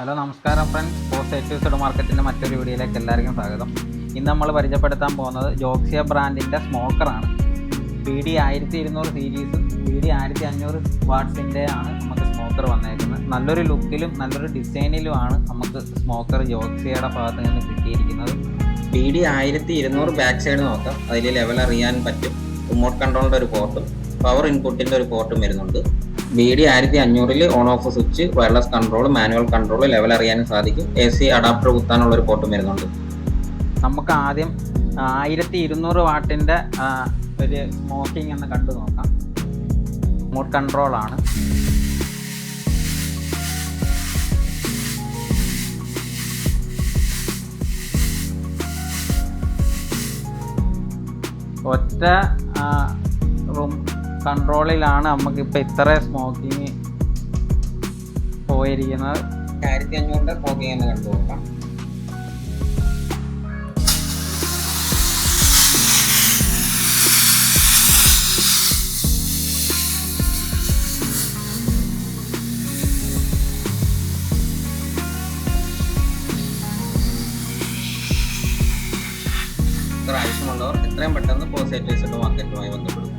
Hello നമസ്കാരം friends, positives മാർക്കറ്റിൻ്റെ മറ്റൊരു വീഡിയോയിലേക്ക് എല്ലാവർക്കും സ്വാഗതം. ഇന്ന് നമ്മൾ പരിചയപ്പെടുത്താൻ പോകുന്നത് ജോക്സിയ ബ്രാൻഡിൻ്റെ സ്മോക്കറാണ്. BD 1200 സീരീസും BD 1500 വാട്ട്സിൻ്റെ ആണ് നമുക്ക് സ്മോക്കർ വന്നേക്കുന്നത്. നല്ലൊരു ലുക്കിലും നല്ലൊരു ഡിസൈനിലുമാണ് നമുക്ക് സ്മോക്കർ ജോക്സിയയുടെ ഭാഗത്ത് നിന്ന് കിട്ടിയിരിക്കുന്നത്. BD 1200 ബാക്ക് സൈഡ് നോക്കാം. അതിൽ ലെവൽ അറിയാൻ പറ്റും. റിമോട്ട് കൺട്രോളിൻ്റെ ഒരു പോർട്ടും പവർ ഇൻപുട്ടിൻ്റെ ഒരു പോർട്ടും വരുന്നുണ്ട്. BD 1500 on off switch, wireless control, manual control, level അറിയാനും സാധിക്കും. AC അഡാപ്റ്റർ കുത്താനുള്ള ഒരു പോർട്ടും വരുന്നുണ്ട്. നമുക്ക് ആദ്യം 1200 വാട്ടിൻ്റെ ഒരു സ്മോക്കിംഗ് എന്ന് കണ്ടു നോക്കാം. റിമോട്ട് കൺട്രോളാണ്. ഒറ്റ റൂം കൺട്രോളിലാണ് നമുക്കിപ്പോൾ ഇത്ര സ്മോക്കിങ് പോയിരിക്കുന്നത്. 1500 സ്മോക്കിംഗ് എന്ന് കണ്ടു നോക്കാം. ആവശ്യമുള്ളവർ എത്രയും പെട്ടെന്ന് പോസിറ്റീവ്സ് മാർക്കറ്റുമായി ബന്ധപ്പെടും.